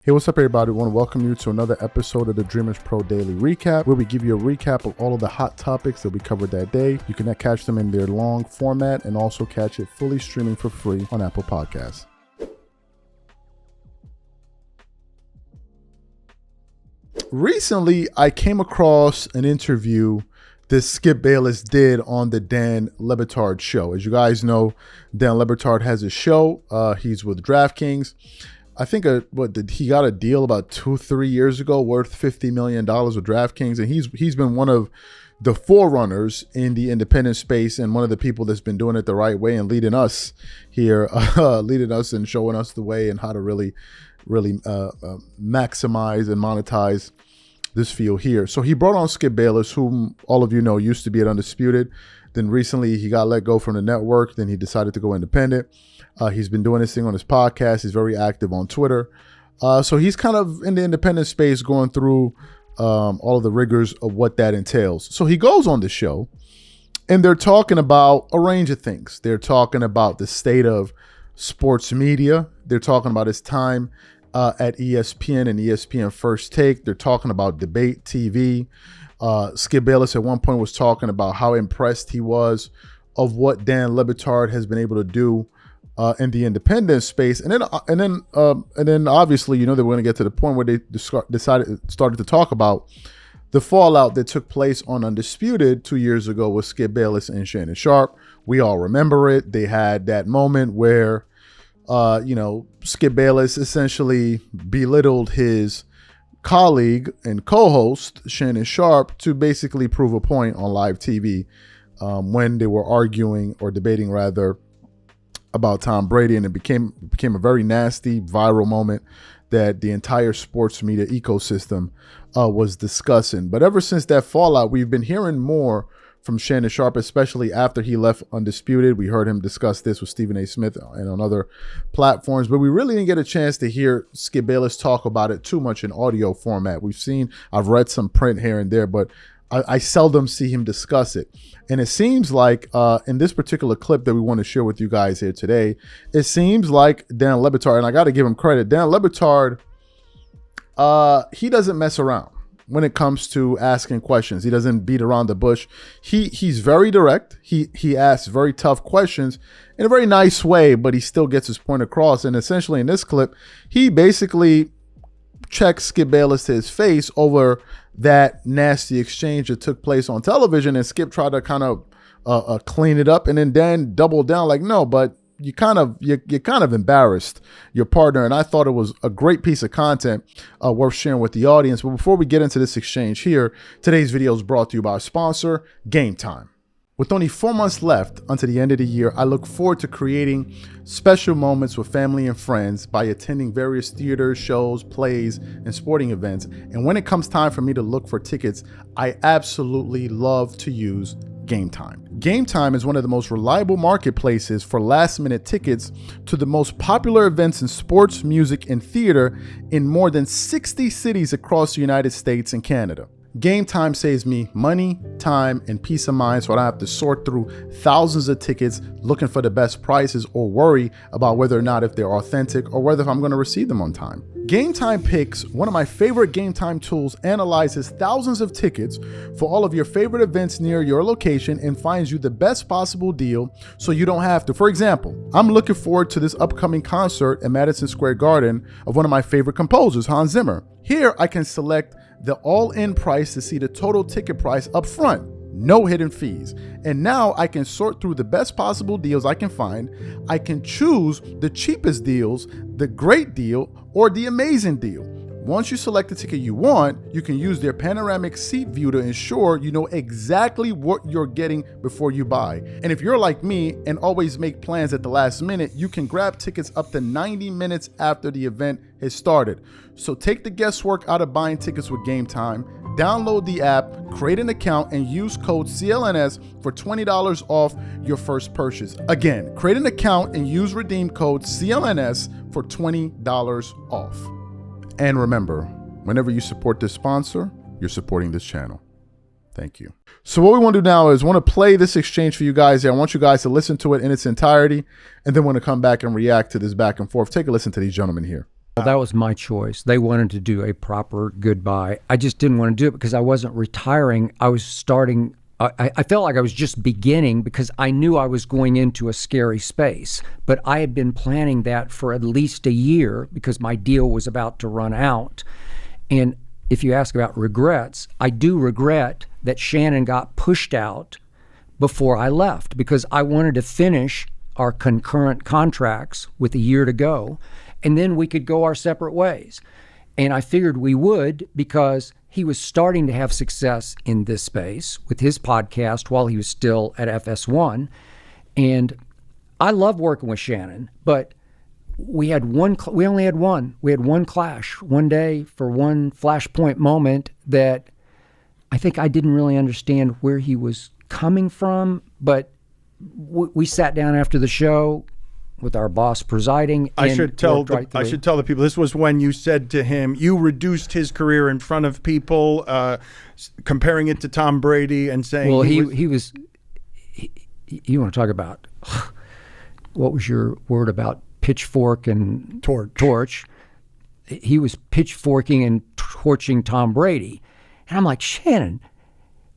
Hey, what's up, everybody? I want to welcome you to another episode of the Dreamerspro Daily Recap, where we give you a recap of all of the hot topics that we covered that day. You can catch them in their long format and also catch it fully streaming for free on Apple Podcasts. Recently, I came across an interview that Skip Bayless did on the Dan Le Batard show. As you guys know, Dan Le Batard has a show. He's with DraftKings. I think he got a deal about 2-3 years ago worth $50 million with DraftKings, and he's been one of the forerunners in the independent space and one of the people that's been doing it the right way and leading us here, leading us and showing us the way and how to really maximize and monetize this field here. So he brought on Skip Bayless, whom all of you know used to be at Undisputed. Then recently he got let go from the network. Then he decided to go independent. He's been doing this thing on his podcast. He's very active on Twitter. So he's kind of in the independent space going through all of the rigors of what that entails. So he goes on the show and they're talking about a range of things. They're talking about the state of sports media. They're talking about his time at ESPN and ESPN First Take. They're talking about debate TV. Skip Bayless at one point was talking about how impressed he was of what Dan Le Batard has been able to do in the independent space, and then obviously, you know, that we're going to get to the point where they started to talk about the fallout that took place on Undisputed 2 years ago with Skip Bayless and Shannon Sharpe. We all remember it. They had that moment where, Skip Bayless essentially belittled his colleague and co-host Shannon Sharpe to basically prove a point on live TV when they were arguing or debating rather about Tom Brady, and it became a very nasty viral moment that the entire sports media ecosystem was discussing. But ever since that fallout, we've been hearing more from Shannon Sharpe, especially after he left Undisputed. We heard him discuss this with Stephen A. Smith and on other platforms, but we really didn't get a chance to hear Skip Bayless talk about it too much in audio format. I've read some print here and there, but I seldom see him discuss it. And it seems like in this particular clip that we want to share with you guys here today, it seems like Dan Le Batard, and I got to give him credit, Dan Le Batard, he doesn't mess around when it comes to asking questions. He doesn't beat around the bush. He's very direct. He asks very tough questions in a very nice way, but he still gets his point across. And essentially in this clip, he basically checks Skip Bayless to his face over that nasty exchange that took place on television, and Skip tried to kind of clean it up, and then Dan doubled down like, no, but you kind of embarrassed your partner. And I thought it was a great piece of content worth sharing with the audience. But before we get into this exchange here, today's video is brought to you by our sponsor, Game Time. With only 4 months left until the end of the year, I look forward to creating special moments with family and friends by attending various theaters, shows, plays, and sporting events. And when it comes time for me to look for tickets, I absolutely love to use Game Time. Game Time is one of the most reliable marketplaces for last-minute tickets to the most popular events in sports, music, and theater in more than 60 cities across the United States and Canada. Game Time saves me money, time, and peace of mind, so I don't have to sort through thousands of tickets looking for the best prices or worry about whether or not if they're authentic or whether if I'm going to receive them on time. Game Time Picks, one of my favorite Game Time tools, analyzes thousands of tickets for all of your favorite events near your location and finds you the best possible deal so you don't have to. For example, I'm looking forward to this upcoming concert at Madison Square Garden of one of my favorite composers, Hans Zimmer. Here I can select the all-in price to see the total ticket price up front, no hidden fees. And now I can sort through the best possible deals I can find. I can choose the cheapest deals, the great deal, or the amazing deal. Once you select the ticket you want, you can use their panoramic seat view to ensure you know exactly what you're getting before you buy. And if you're like me and always make plans at the last minute, you can grab tickets up to 90 minutes after the event has started. So take the guesswork out of buying tickets with Game Time. Download the app, create an account, and use code CLNS for $20 off your first purchase. Again, create an account and use redeem code CLNS for $20 off. And remember, whenever you support this sponsor, you're supporting this channel. Thank you. So what we want to do now is want to play this exchange for you guys here. I want you guys to listen to it in its entirety, and then want to come back and react to this back and forth. Take a listen to these gentlemen here. Well, that was my choice. They wanted to do a proper goodbye. I just didn't want to do it because I wasn't retiring. I was starting. I felt like I was just beginning because I knew I was going into a scary space. But I had been planning that for at least a year because my deal was about to run out. And if you ask about regrets, I do regret that Shannon got pushed out before I left because I wanted to finish our concurrent contracts with a year to go, and then we could go our separate ways. And I figured we would because he was starting to have success in this space with his podcast while he was still at FS1. And I love working with Shannon, but we only had one clash one day for one flashpoint moment that I think I didn't really understand where he was coming from, but we sat down after the show with our boss presiding. I should tell the people, this was when you said to him, you reduced his career in front of people, comparing it to Tom Brady and saying, well, you want to talk about, what was your word about pitchfork and torch? He was pitchforking and torching Tom Brady. And I'm like, Shannon,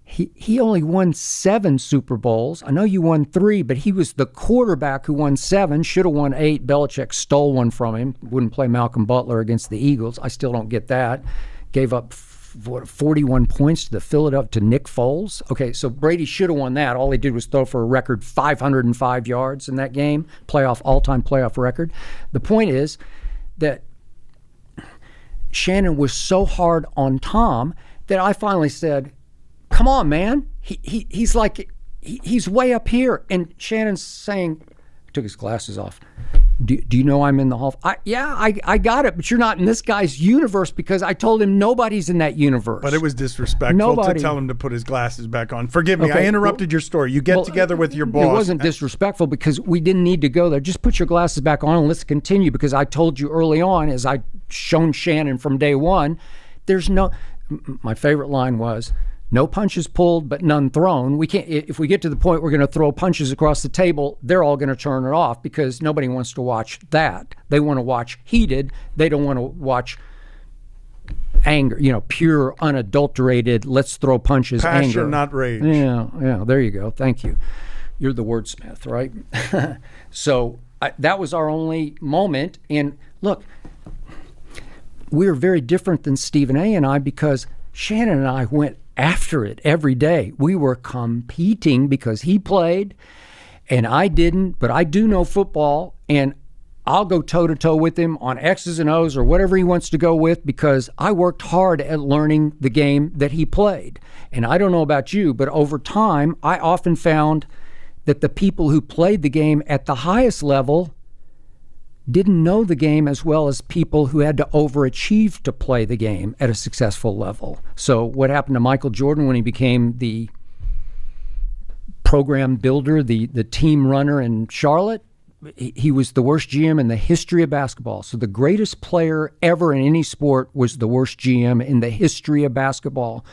he only won 7 Super Bowls. I know you won 3, but he was the quarterback who won 7, should have won 8. Belichick stole one from him, wouldn't play Malcolm Butler against the Eagles. I still don't get that. Gave up 41 points to Nick Foles. Okay, so Brady should have won that. All he did was throw for a record 505 yards in that game, all-time playoff record. The point is that Shannon was so hard on Tom that I finally said, come on, man. He's way up here. And Shannon's saying, took his glasses off. Do you know I'm in the hall? I got it, but you're not in this guy's universe because I told him nobody's in that universe. But it was disrespectful to tell him to put his glasses back on. Forgive me, I interrupted your story. You get together with your boss. It wasn't disrespectful because we didn't need to go there. Just put your glasses back on and let's continue because I told you early on, as I'd shown Shannon from day one, my favorite line was, no punches pulled, but none thrown. We can't. If we get to the point we're going to throw punches across the table, they're all going to turn it off because nobody wants to watch that. They want to watch heated. They don't want to watch anger. Pure, unadulterated. Let's throw punches. Passion, anger. not rage. Yeah. There you go. Thank you. You're the wordsmith, right? So that was our only moment. And look, we're very different than Stephen A. and I because Shannon and I went after it every day. We were competing because he played and I didn't, but I do know football and I'll go toe-to-toe with him on X's and O's or whatever he wants to go with because I worked hard at learning the game that he played. And I don't know about you, but over time, I often found that the people who played the game at the highest level didn't know the game as well as people who had to overachieve to play the game at a successful level. So what happened to Michael Jordan when he became the program builder, the team runner in Charlotte? He was the worst GM in the history of basketball. So the greatest player ever in any sport was the worst GM in the history of basketball.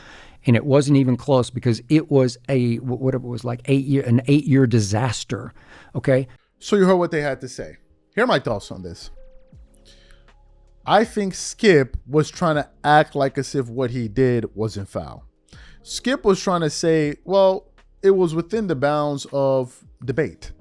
And it wasn't even close because it was an 8-year disaster. Okay. So you heard what they had to say. Here are my thoughts on this. I think Skip was trying to act like as if what he did wasn't foul. Skip was trying to say, well, it was within the bounds of debate.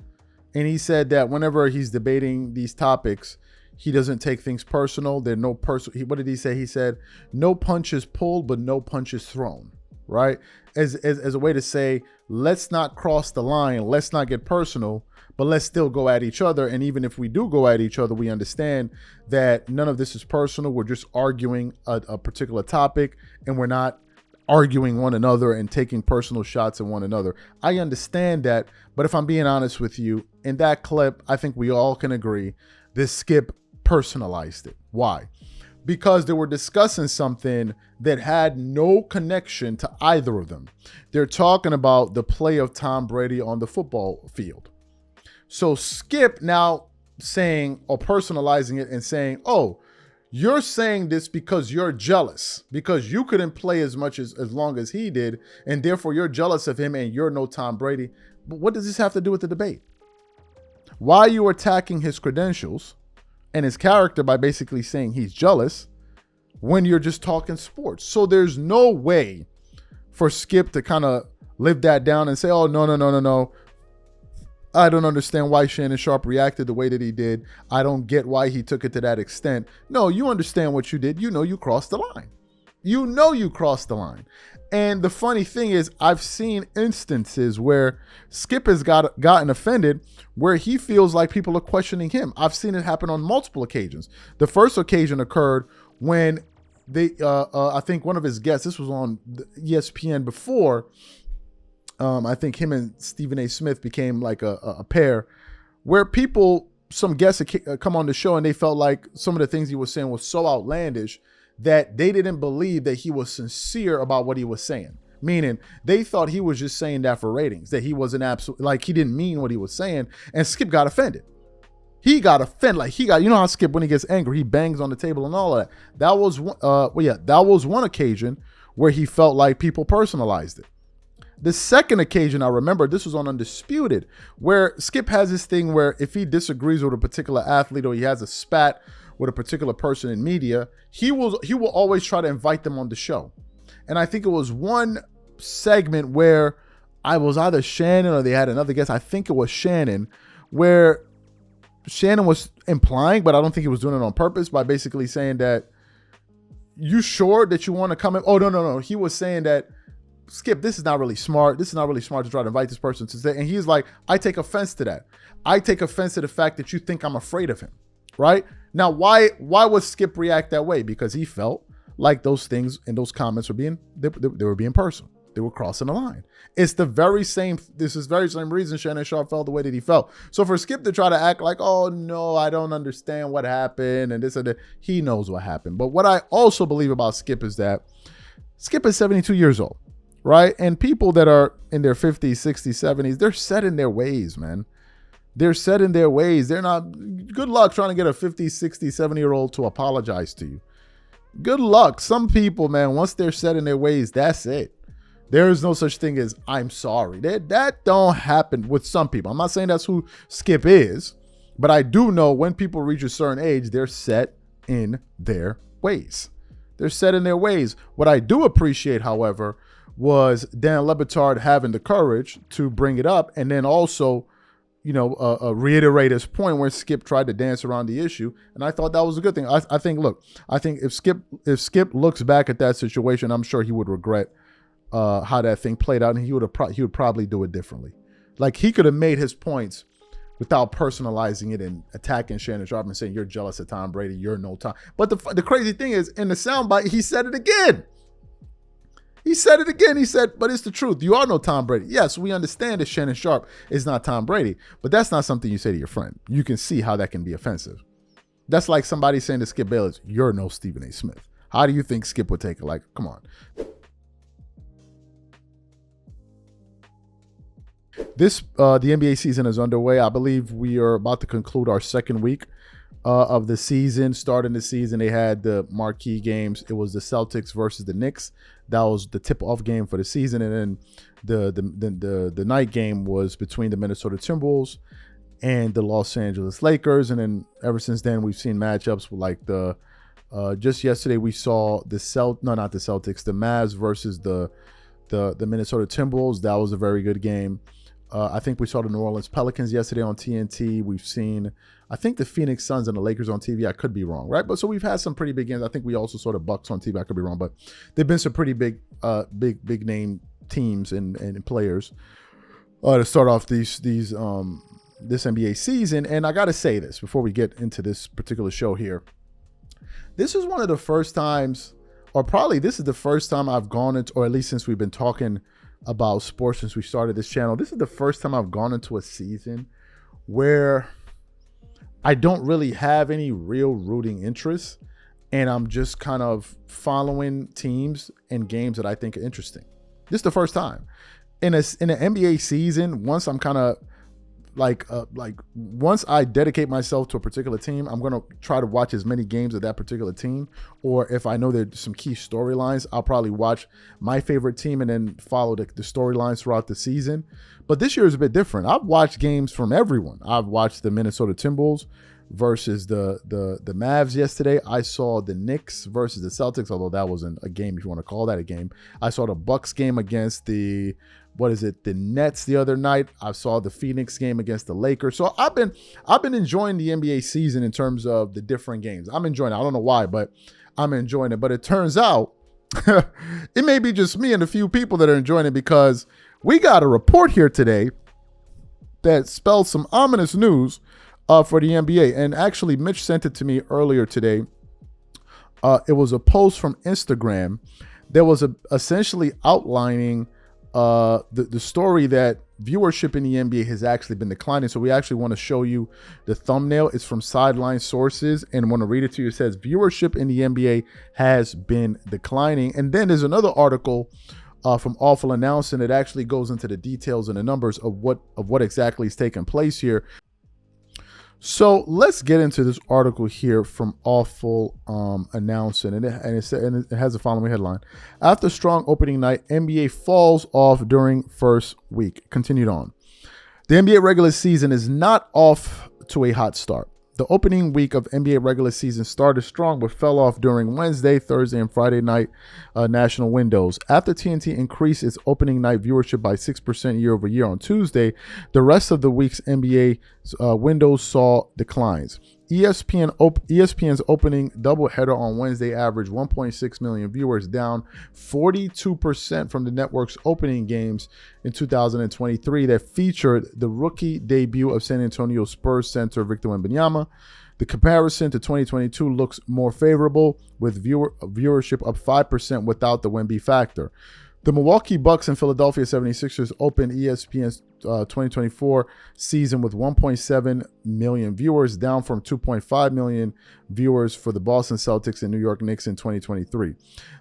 And he said that whenever he's debating these topics, he doesn't take things personal. There are no personal. What did he say? He said, no punches pulled, but no punches thrown, right? As a way to say, let's not cross the line. Let's not get personal. But let's still go at each other. And even if we do go at each other, we understand that none of this is personal. We're just arguing a particular topic and we're not arguing one another and taking personal shots at one another. I understand that. But if I'm being honest with you, in that clip, I think we all can agree this Skip personalized it. Why? Because they were discussing something that had no connection to either of them. They're talking about the play of Tom Brady on the football field. So Skip now saying or personalizing it and saying, oh, you're saying this because you're jealous, because you couldn't play as long as he did, and therefore you're jealous of him and you're no Tom Brady. But what does this have to do with the debate? Why are you attacking his credentials and his character by basically saying he's jealous when you're just talking sports. So there's no way for Skip to kind of live that down and say, oh, no. I don't understand why Shannon Sharpe reacted the way that he did. I don't get why he took it to that extent. No, you understand what you did. You know you crossed the line. You know you crossed the line. And the funny thing is, I've seen instances where Skip has gotten offended where he feels like people are questioning him. I've seen it happen on multiple occasions. The first occasion occurred when I think one of his guests, this was on ESPN before, I think him and Stephen A. Smith became like a pair, where some guests come on the show and they felt like some of the things he was saying was so outlandish that they didn't believe that he was sincere about what he was saying. Meaning they thought he was just saying that for ratings, that he wasn't like he didn't mean what he was saying. And Skip got offended. He got offended. Like you know how Skip, when he gets angry, he bangs on the table and all of that. That was one occasion where he felt like people personalized it. The second occasion I remember, this was on Undisputed, where Skip has this thing where if he disagrees with a particular athlete or he has a spat with a particular person in media, he will always try to invite them on the show. And I think it was one segment where I was either Shannon or they had another guest. I think it was Shannon, where Shannon was implying, but I don't think he was doing it on purpose, by basically saying that, you sure that you want to come in? Oh, no. He was saying that, Skip, this is not really smart. This is not really smart to try to invite this person to say. And he's like, I take offense to that. I take offense to the fact that you think I'm afraid of him, right? Now, why would Skip react that way? Because he felt like those things and those comments were being personal. They were crossing the line. This is the very same reason Shannon Sharpe felt the way that he felt. So for Skip to try to act like, oh no, I don't understand what happened and this and that, he knows what happened. But what I also believe about Skip is that Skip is 72 years old. Right? And people that are in their 50s, 60s, 70s, they're set in their ways, man. They're set in their ways. They're not, good luck trying to get a 50, 60, 70-year-old to apologize to you. Good luck. Some people, man, once they're set in their ways, that's it. There is no such thing as I'm sorry. That don't happen with some people. I'm not saying that's who Skip is, but I do know when people reach a certain age, they're set in their ways. They're set in their ways. What I do appreciate, however, was Dan Le Batard having the courage to bring it up and then also, reiterate his point where Skip tried to dance around the issue. And I thought that was a good thing. I think if Skip looks back at that situation, I'm sure he would regret how that thing played out, and he would probably do it differently. Like, he could have made his points without personalizing it and attacking Shannon Sharpe and saying, you're jealous of Tom Brady, you're no Tom. But the crazy thing is, in the soundbite, he said it again. He said, but it's the truth. You are no Tom Brady. Yes, we understand that Shannon Sharpe is not Tom Brady, but that's not something you say to your friend. You can see how that can be offensive. That's like somebody saying to Skip Bayless, you're no Stephen A. Smith. How do you think Skip would take it? Like, come on. The NBA season is underway. I believe we are about to conclude our second week of the season. Starting the season, they had the marquee games. It was the Celtics versus the Knicks. That was the tip-off game for the season, and then the night game was between the Minnesota Timberwolves and the Los Angeles Lakers. And then ever since then, we've seen matchups like just yesterday we saw the Mavs versus the Minnesota Timberwolves. That was a very good game. I think we saw the New Orleans Pelicans yesterday on TNT. We've seen, I think, the Phoenix Suns and the Lakers on TV. I could be wrong, right? But so we've had some pretty big games. I think we also saw the Bucks on TV. I could be wrong, but there've been some pretty big name teams and players to start off this NBA season. And I got to say this before we get into this particular show here. This is one of the first times, or probably this is the first time I've gone into, or at least since we've been talking about sports since we started this channel, this is the first time I've gone into a season where I don't really have any real rooting interest, and I'm just kind of following teams and games that I think are interesting. This is the first time in an NBA season. Once I'm kind of once I dedicate myself to a particular team, I'm going to try to watch as many games of that particular team. Or if I know there's some key storylines, I'll probably watch my favorite team and then follow the storylines throughout the season. But this year is a bit different. I've watched games from everyone. I've watched the Minnesota Timberwolves versus the Mavs yesterday. I saw the Knicks versus the Celtics, although that wasn't a game if you want to call that a game. I saw the Bucks game against the Nets the other night. I saw the Phoenix game against the Lakers. So I've been enjoying the NBA season in terms of the different games. I'm enjoying it. I don't know why, but I'm enjoying it. But it turns out it may be just me and a few people that are enjoying it, because we got a report here today that spells some ominous news for the NBA. And actually, Mitch sent it to me earlier today. It was a post from Instagram that was essentially outlining the story that viewership in the NBA has actually been declining. So we actually want to show you the thumbnail. It's from Sideline Sources, and I want to read it to you. It says viewership in the NBA has been declining. And then there's another article from Awful Announcing that actually goes into the details and the numbers of what exactly is taking place here. So let's get into this article here from Awful Announcing, and it has the following headline: After strong opening night, NBA falls off during first week. Continued on. The NBA regular season is not off to a hot start. The opening week of NBA regular season started strong but fell off during Wednesday, Thursday, and Friday night national windows. After TNT increased its opening night viewership by 6% year over year on Tuesday, the rest of the week's NBA windows saw declines. ESPN's opening doubleheader on Wednesday averaged 1.6 million viewers, down 42% from the network's opening games in 2023 that featured the rookie debut of San Antonio Spurs center Victor Wembanyama. The comparison to 2022 looks more favorable, with viewership up 5% without the Wemby factor. The Milwaukee Bucks and Philadelphia 76ers opened ESPN's 2024 season with 1.7 million viewers, down from 2.5 million viewers for the Boston Celtics and New York Knicks in 2023.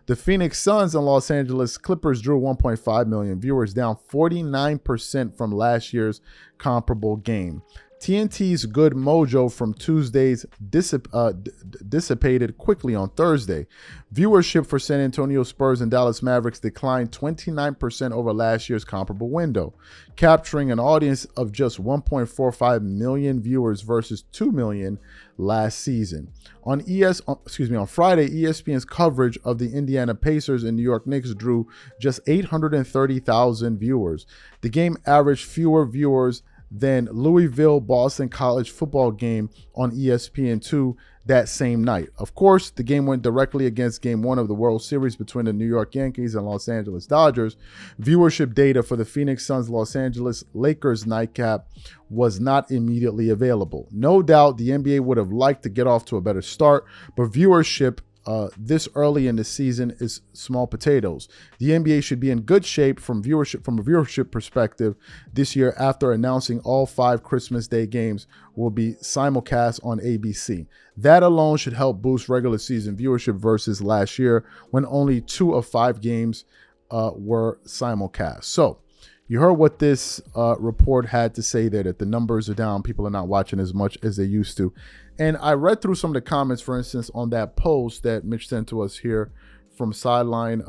The Phoenix Suns and Los Angeles Clippers drew 1.5 million viewers, down 49% from last year's comparable game. TNT's good mojo from Tuesdays dissipated quickly on Thursday. Viewership for San Antonio Spurs and Dallas Mavericks declined 29% over last year's comparable window, capturing an audience of just 1.45 million viewers versus 2 million last season. On Friday, ESPN's coverage of the Indiana Pacers and New York Knicks drew just 830,000 viewers. The game averaged fewer viewers than Louisville-Boston college football game on ESPN2 that same night. Of course, the game went directly against Game 1 of the World Series between the New York Yankees and Los Angeles Dodgers. Viewership data for the Phoenix Suns-Los Angeles Lakers nightcap was not immediately available. No doubt the NBA would have liked to get off to a better start, but viewership this early in the season is small potatoes. The NBA should be in good shape from a viewership perspective this year after announcing all 5 Christmas Day games will be simulcast on ABC. That alone should help boost regular season viewership versus last year when only 2 of 5 games were simulcast. So you heard what this report had to say there, that the numbers are down. People are not watching as much as they used to. And I read through some of the comments, for instance, on that post that Mitch sent to us here from Sideline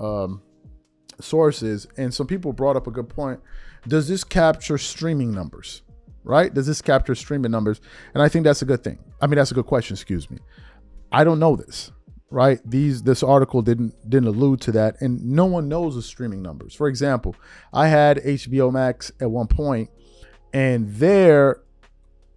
Sources. And some people brought up a good point. Does this capture streaming numbers, right? Does this capture streaming numbers? And I think that's a good thing. I mean, that's a good question, excuse me. I don't know this, right? This article didn't allude to that, and no one knows the streaming numbers. For example, I had HBO Max at one point, and there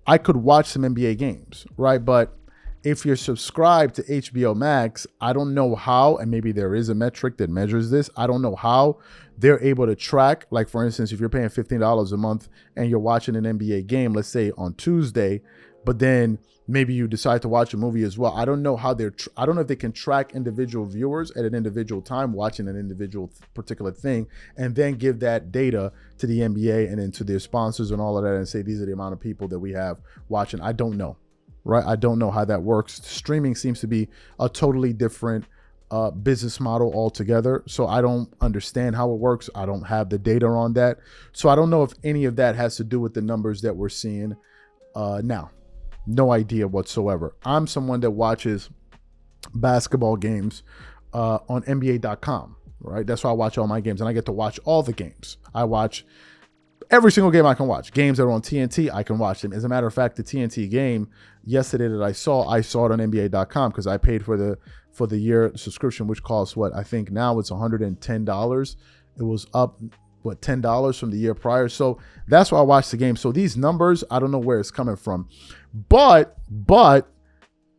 I could watch some NBA games, right? But if you're subscribed to HBO Max, I don't know how, and maybe there is a metric that measures this. I don't know how they're able to track. Like, for instance, if you're paying $15 a month and you're watching an NBA game, let's say on Tuesday, but then maybe you decide to watch a movie as well. I don't know how I don't know if they can track individual viewers at an individual time watching an individual particular thing and then give that data to the NBA and then to their sponsors and all of that and say, these are the amount of people that we have watching. I don't know, right? I don't know how that works. Streaming seems to be a totally different business model altogether. So I don't understand how it works. I don't have the data on that. So I don't know if any of that has to do with the numbers that we're seeing now. No idea whatsoever. I'm someone that watches basketball games on NBA.com, right? That's why I watch all my games, and I get to watch all the games. I watch every single game I can watch. Games that are on TNT, I can watch them. As a matter of fact, the TNT game yesterday that I saw it on NBA.com because I paid for the year subscription, which costs what I think now it's $110. It was up $10 from the year prior. So that's why I watched the game. So these numbers, I don't know where it's coming from, but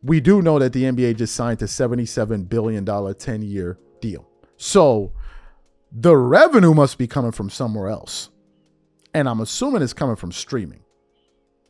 we do know that the NBA just signed a $77 billion 10-year deal. So the revenue must be coming from somewhere else. And I'm assuming it's coming from streaming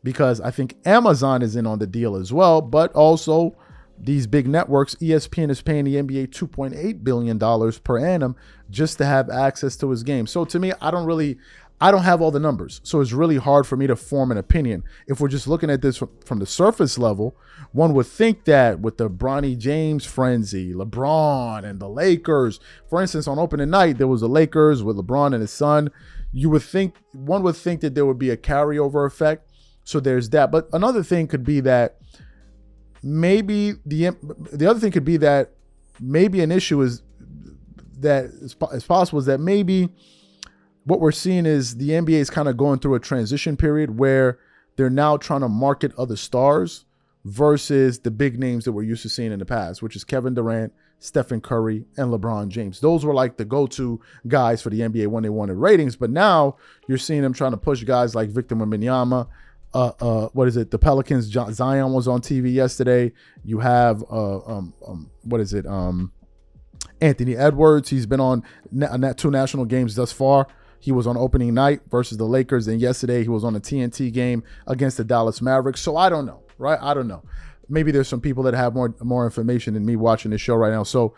because I think Amazon is in on the deal as well, but also these big networks. ESPN is paying the NBA $2.8 billion per annum just to have access to his game. So to me, I don't have all the numbers. So it's really hard for me to form an opinion. If we're just looking at this from the surface level, one would think that with the Bronny James frenzy, LeBron and the Lakers, for instance, on opening night, there was the Lakers with LeBron and his son. One would think that there would be a carryover effect. So there's that. But another thing could be that maybe the other thing could be that maybe an issue is that it's possible is that maybe what we're seeing is the NBA is kind of going through a transition period where they're now trying to market other stars versus the big names that we're used to seeing in the past, which is Kevin Durant, Stephen Curry, and LeBron James. Those were like the go-to guys for the NBA when they wanted ratings. But now you're seeing them trying to push guys like Victor Wembanyama. The Pelicans, Zion was on TV yesterday. You have, Anthony Edwards. He's been on 2 national games thus far. He was on opening night versus the Lakers. And yesterday he was on a TNT game against the Dallas Mavericks. So I don't know, right? I don't know. Maybe there's some people that have more information than me watching this show right now. So